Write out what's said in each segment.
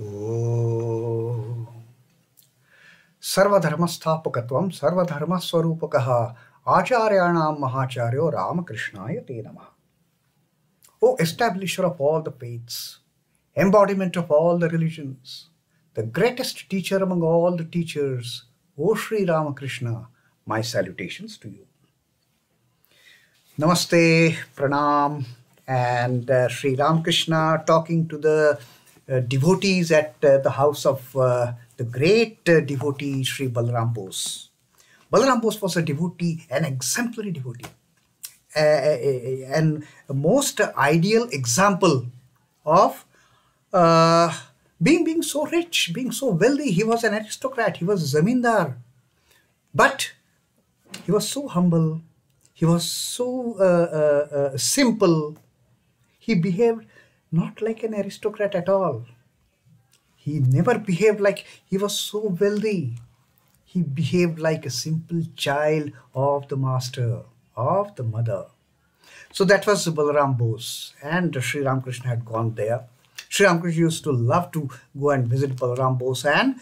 Oh. Sarvadharmastapakatvam sarvadharmaswarupakaha acharyanam mahacharyo Ramakrishnaya te namaha. O establisher of all the faiths, embodiment of all the religions, the greatest teacher among all the teachers, O Sri Ramakrishna, my salutations to you. Namaste, Pranam, and Sri Ramakrishna talking to the devotees at the house of the great devotee Sri Balaram Bose. Balaram Bose was a devotee, an exemplary devotee, and a most ideal example of being so rich, being so wealthy. He was an aristocrat, he was zamindar, but he was so humble, he was so simple. He behaved not like an aristocrat at all. He never behaved like he was so wealthy. He behaved like a simple child of the master, of the mother. So that was Balaram Bose, and Sri Ramakrishna had gone there. Sri Ramakrishna used to love to go and visit Balaram Bose and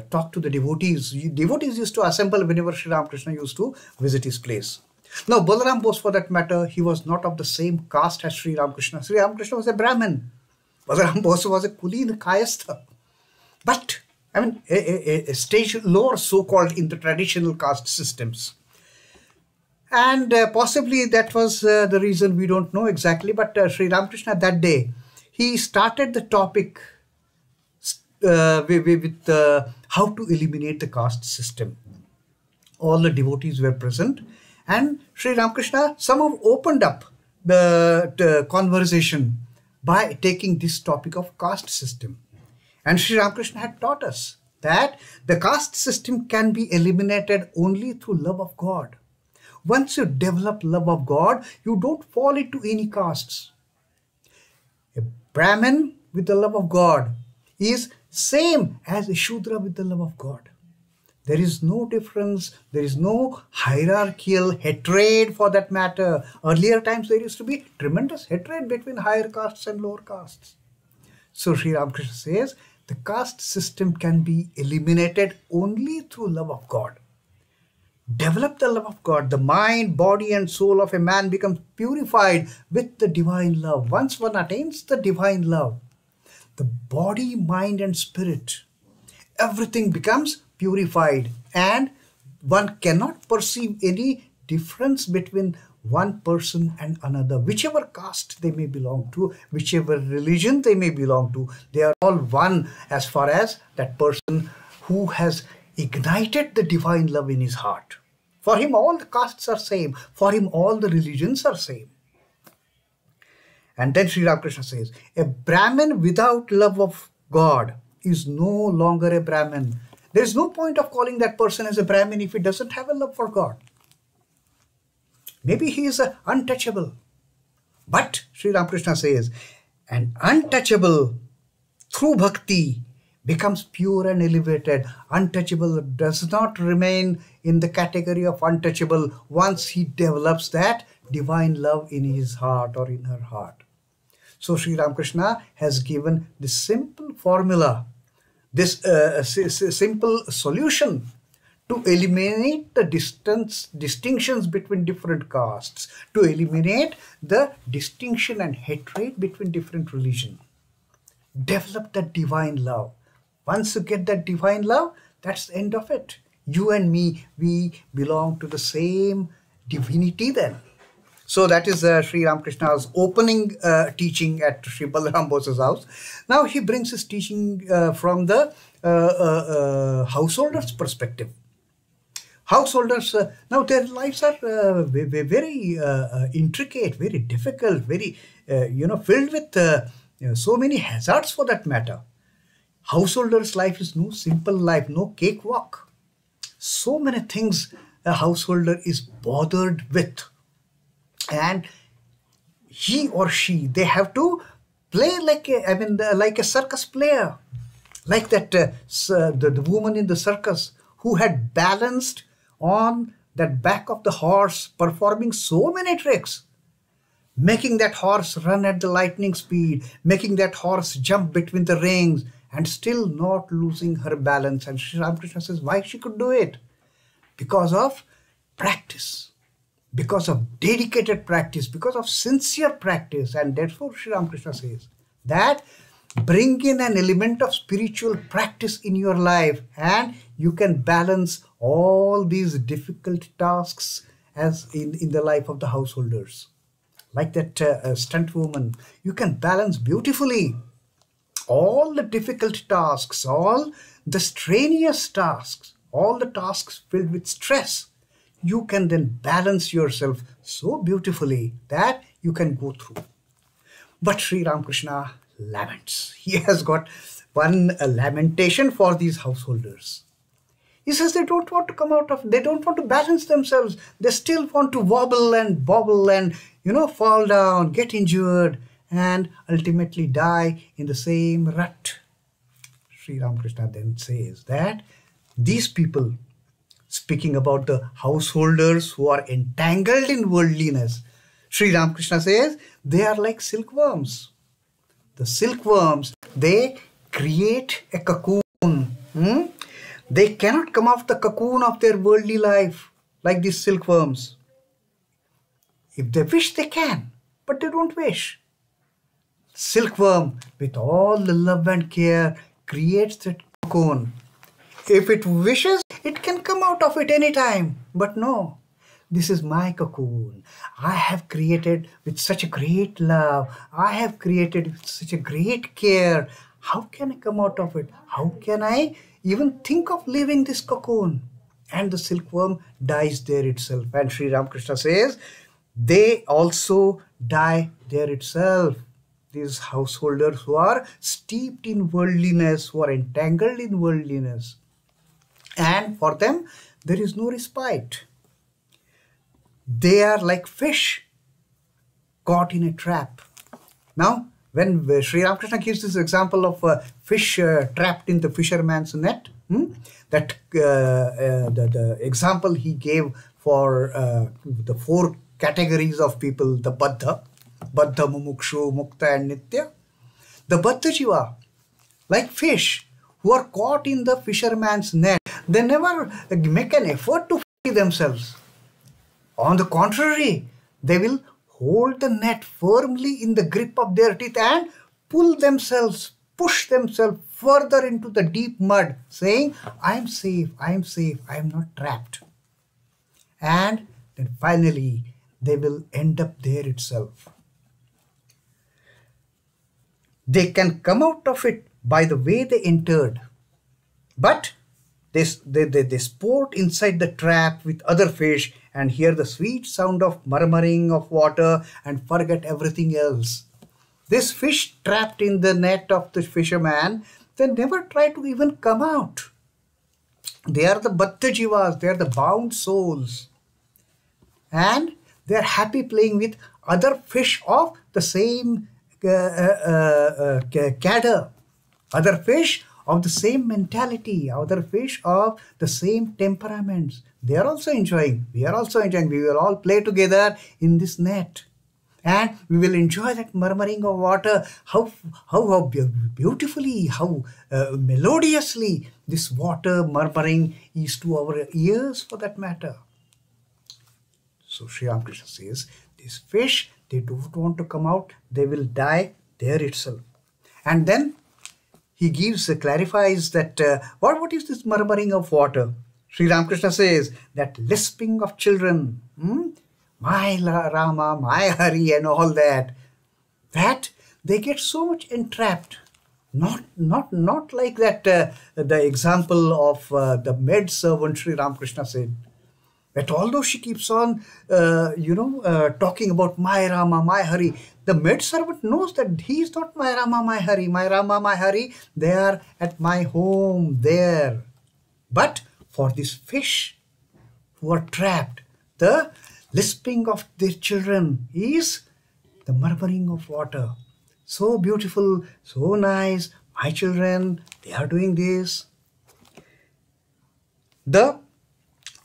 talk to the devotees. Devotees used to assemble whenever Sri Ramakrishna used to visit his place. Now, Balaram Bose, for that matter, he was not of the same caste as Sri Ramakrishna. Sri Ramakrishna was a Brahmin. Balaram Bose was a Kulin Kayastha. But, I mean, a stage lower, so-called, in the traditional caste systems. And possibly that was the reason, we don't know exactly, but Sri Ramakrishna that day, he started the topic with how to eliminate the caste system. All the devotees were present, and Sri Ramakrishna somehow opened up the conversation by taking this topic of caste system. And Sri Ramakrishna had taught us that the caste system can be eliminated only through love of God. Once you develop love of God, you don't fall into any castes. A Brahmin with the love of God is same as a Shudra with the love of God. There is no difference. There is no hierarchical hatred for that matter. Earlier times there used to be tremendous hatred between higher castes and lower castes. So Sri Ramakrishna says the caste system can be eliminated only through love of God. Develop the love of God. The mind, body and soul of a man becomes purified with the divine love. Once one attains the divine love, the body, mind and spirit, everything becomes purified, and one cannot perceive any difference between one person and another. Whichever caste they may belong to, whichever religion they may belong to, they are all one as far as that person who has ignited the divine love in his heart. For him all the castes are same. For him all the religions are same. And then Sri Ramakrishna says, a Brahmin without love of God is no longer a Brahmin. There is no point of calling that person as a Brahmin if he doesn't have a love for God. Maybe he is untouchable. But Sri Ramakrishna says, an untouchable through bhakti becomes pure and elevated. Untouchable does not remain in the category of untouchable once he develops that divine love in his heart or in her heart. So Sri Ramakrishna has given this simple formula, this simple solution to eliminate the distinctions between different castes, to eliminate the distinction and hatred between different religions. Develop that divine love. Once you get that divine love, that's the end of it. You and me, we belong to the same divinity then. So that is Sri Ramakrishna's opening teaching at Sri Balaram Bose's house. Now he brings his teaching from the householder's perspective. Householders, now their lives are very intricate, very difficult, very, filled with so many hazards for that matter. Householder's life is no simple life, no cakewalk. So many things a householder is bothered with. And he or she, they have to play like a circus player. Like that the woman in the circus who had balanced on that back of the horse, performing so many tricks. making that horse run at the lightning speed, making that horse jump between the rings, and still not losing her balance. And Sri Ramakrishna says why she could do it? Because of practice, because of dedicated practice, because of sincere practice. And therefore Sri Ramakrishna says that bring in an element of spiritual practice in your life and you can balance all these difficult tasks as in the life of the householders. Like that stunt woman, you can balance beautifully all the difficult tasks, all the strenuous tasks, all the tasks filled with stress. You can then balance yourself so beautifully that you can go through. But Sri Ramakrishna laments. He has got one lamentation for these householders. He says they don't want to come out of, they don't want to balance themselves. They still want to wobble and bobble and, fall down, get injured, and ultimately die in the same rut. Sri Ramakrishna then says that these people, speaking about the householders who are entangled in worldliness, Sri Ramakrishna says they are like silkworms. The silkworms, they create a cocoon. They cannot come off the cocoon of their worldly life like these silkworms. If they wish, they can, but they don't wish. Silkworm, with all the love and care, creates that cocoon. If it wishes, it can come out of it anytime. But no, this is my cocoon. I have created with such a great love. I have created with such a great care. How can I come out of it? How can I even think of leaving this cocoon? And the silkworm dies there itself. And Sri Ramakrishna says, they also die there itself. These householders who are steeped in worldliness, who are entangled in worldliness. And for them, there is no respite. They are like fish caught in a trap. Now, when Sri Ramakrishna gives this example of a fish trapped in the fisherman's net, the example he gave for the four categories of people, the Baddha, Mumukshu, Mukta and Nitya. The Baddha Jiva, like fish who are caught in the fisherman's net, they never make an effort to free themselves. On the contrary, they will hold the net firmly in the grip of their teeth and pull themselves, push themselves further into the deep mud, saying, I am safe, I am safe, I am not trapped. And then finally, they will end up there itself. They can come out of it by the way they entered, but they sport inside the trap with other fish and hear the sweet sound of murmuring of water and forget everything else. This fish trapped in the net of the fisherman, they never try to even come out. They are the Baddha Jivas, they are the bound souls. And they are happy playing with other fish of the same cadre, other fish of the same mentality, other fish of the same temperaments. They are also enjoying. We are also enjoying. We will all play together in this net. And we will enjoy that murmuring of water, how beautifully, how melodiously this water murmuring is to our ears for that matter. So Sri Ramakrishna says, these fish, they don't want to come out, they will die there itself. And then he clarifies that, what is this murmuring of water? Sri Ramakrishna says, that lisping of children, my Rama, my Hari and all that they get so much entrapped. Not like that, the example of the maid servant Sri Ramakrishna said, that although she keeps on, talking about my Rama, my Hari, the maid servant knows that he is not my Rama, my Hari. My Rama, my Hari, they are at my home there. But for these fish who are trapped, the lisping of their children is the murmuring of water. So beautiful, so nice. My children, they are doing this. The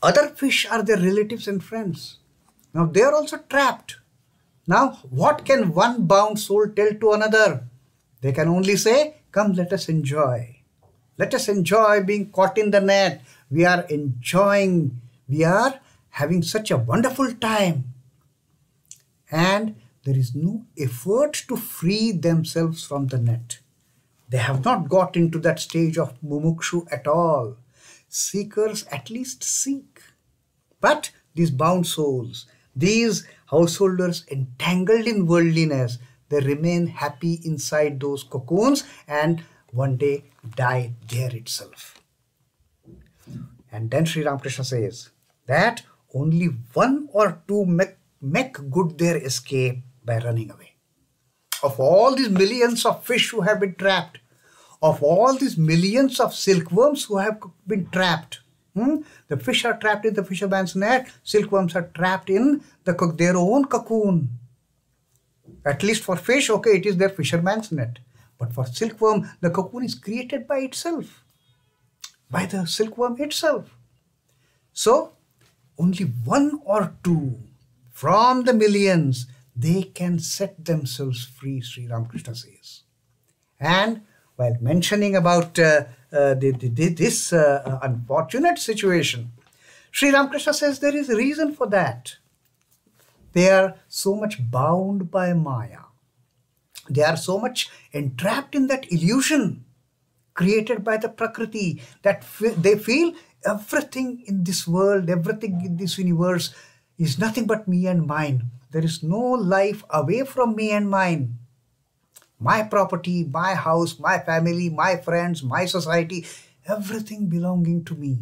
other fish are their relatives and friends. Now they are also trapped. Now, what can one bound soul tell to another? They can only say, come, let us enjoy. Let us enjoy being caught in the net. We are enjoying, we are having such a wonderful time. And there is no effort to free themselves from the net. They have not got into that stage of mumukshu at all. Seekers at least seek. But these bound souls, these householders entangled in worldliness, they remain happy inside those cocoons and one day die there itself. And then Sri Ramakrishna says that only one or two make good their escape by running away. Of all these millions of fish who have been trapped, of all these millions of silkworms who have been trapped, the fish are trapped in the fisherman's net, silkworms are trapped in their own cocoon. At least for fish, okay, it is their fisherman's net. But for silkworm, the cocoon is created by itself, by the silkworm itself. So, only one or two from the millions, they can set themselves free, Sri Ramakrishna says. And while mentioning about this unfortunate situation, Sri Ramakrishna says there is a reason for that. They are so much bound by Maya. They are so much entrapped in that illusion created by the Prakriti that they feel everything in this world, everything in this universe is nothing but me and mine. There is no life away from me and mine. My property, my house, my family, my friends, my society, everything belonging to me.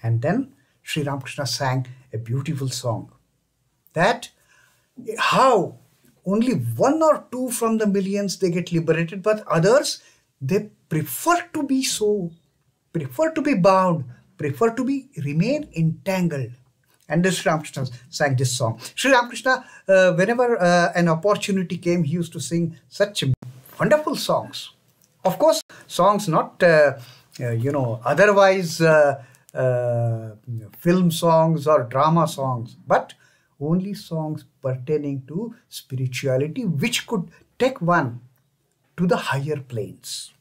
And then Sri Ramakrishna sang a beautiful song. That how only one or two from the millions they get liberated, but others, they prefer to be so, prefer to be bound, prefer to remain entangled. And Sri Ramakrishna sang this song. Sri Ramakrishna, whenever an opportunity came, he used to sing such wonderful songs. Of course, songs not, otherwise film songs or drama songs, but only songs pertaining to spirituality, which could take one to the higher planes.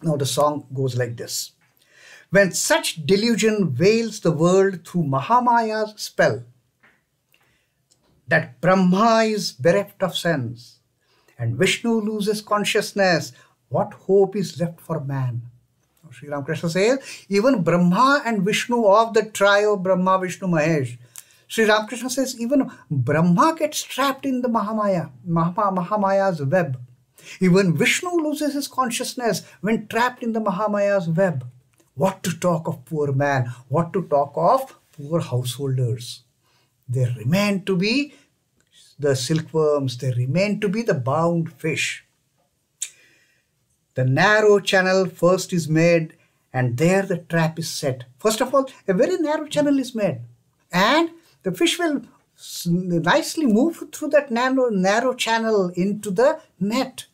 Now the song goes like this. When such delusion veils the world through Mahamaya's spell, that Brahma is bereft of sense, and Vishnu loses consciousness, what hope is left for man? Sri Ramakrishna says, even Brahma and Vishnu of the trio Brahma, Vishnu, Mahesh, Sri Ramakrishna says even Brahma gets trapped in the Mahamaya's web. Even Vishnu loses his consciousness when trapped in the Mahamaya's web. What to talk of poor man? What to talk of poor householders? They remain to be the silkworms. They remain to be the bound fish. The narrow channel first is made, and there the trap is set. First of all, a very narrow channel is made, and the fish will nicely move through that narrow channel into the net.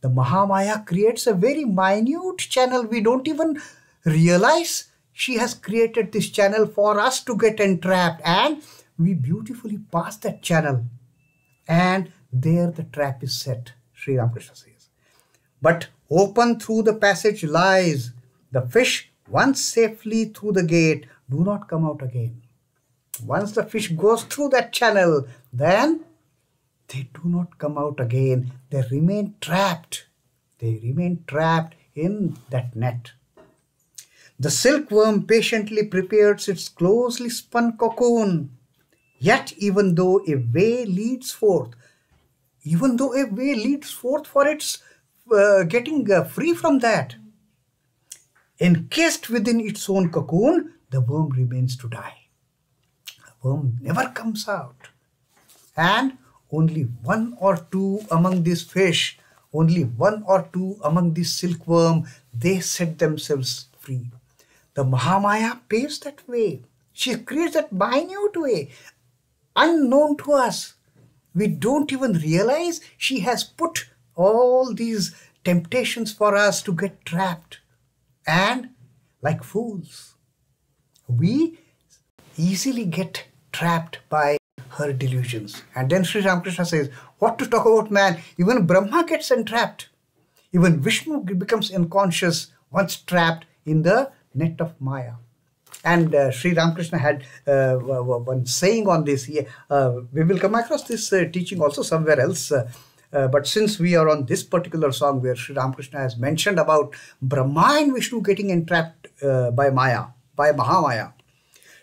The Mahamaya creates a very minute channel. We don't even realize she has created this channel for us to get entrapped, and we beautifully pass that channel, and there the trap is set, Sri Ramakrishna says. But open through the passage lies. The fish, once safely through the gate, do not come out again. Once the fish goes through that channel, then they do not come out again. They remain trapped. They remain trapped in that net. The silkworm patiently prepares its closely spun cocoon. Yet even though a way leads forth for its getting free from that, encased within its own cocoon, the worm remains to die. The worm never comes out. And only one or two among these fish, only one or two among these silkworm, they set themselves free. The Mahamaya paves that way. She creates that minute way, unknown to us. We don't even realize she has put all these temptations for us to get trapped. And like fools, we easily get trapped by her delusions. And then Sri Ramakrishna says, what to talk about man? Even Brahma gets entrapped. Even Vishnu becomes unconscious once trapped in the net of Maya. And Sri Ramakrishna had one saying on this. We will come across this teaching also somewhere else. But since we are on this particular song where Sri Ramakrishna has mentioned about Brahma and Vishnu getting entrapped by Maya, by Mahamaya,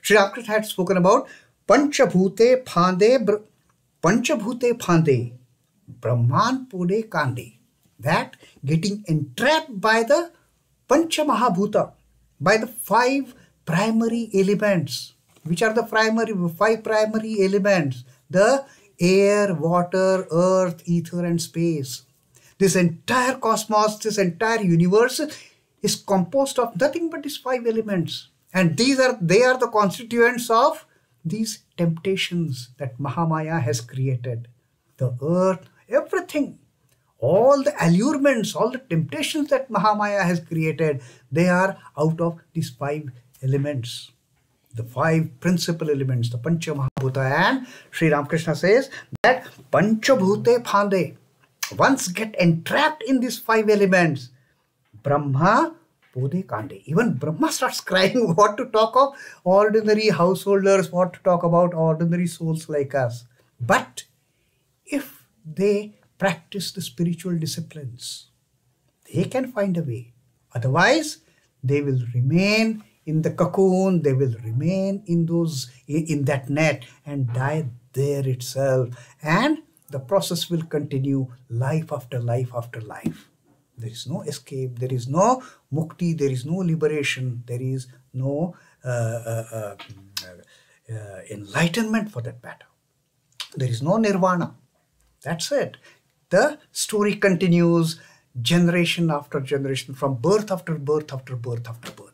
Sri Ramakrishna had spoken about Panchabhute Phande, Brahman Pode Kande. That getting entrapped by the Pancha Mahabhuta, by the 5 primary elements. Which are the 5 primary elements? The air, water, earth, ether and space. This entire cosmos, this entire universe is composed of nothing but these 5 elements. And they are the constituents of these temptations that Mahamaya has created. The earth, everything. All the allurements, all the temptations that Mahamaya has created, they are out of these 5 elements. The 5 principal elements, the Pancha Mahabhuta. And Sri Ramakrishna says that Panchabhute Phande, once get entrapped in these 5 elements, Brahma Pode Kande. Even Brahma starts crying. What to talk of ordinary householders, what to talk about ordinary souls like us. But if they practice the spiritual disciplines, they can find a way. Otherwise, they will remain in the cocoon, they will remain in that net and die there itself. And the process will continue life after life after life. There is no escape, there is no mukti, there is no liberation, there is no enlightenment for that matter. There is no nirvana. That's it. The story continues generation after generation, from birth after birth after birth after birth.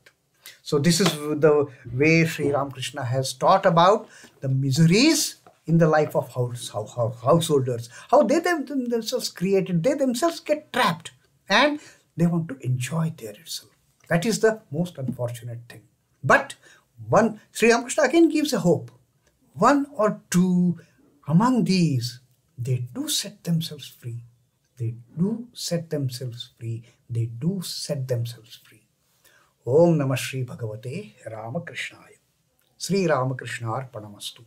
So this is the way Sri Ramakrishna has taught about the miseries in the life of householders. How they themselves created, they themselves get trapped and they want to enjoy there itself. That is the most unfortunate thing. But Sri Ramakrishna again gives a hope. 1 or 2 among these, they do set themselves free. They do set themselves free. They do set themselves free. Om Namah Shri Bhagavate Ramakrishnaya. Sri Ramakrishna Arpanamastu.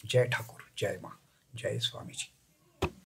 Jai Thakur, Jai Ma, Jai Swamiji.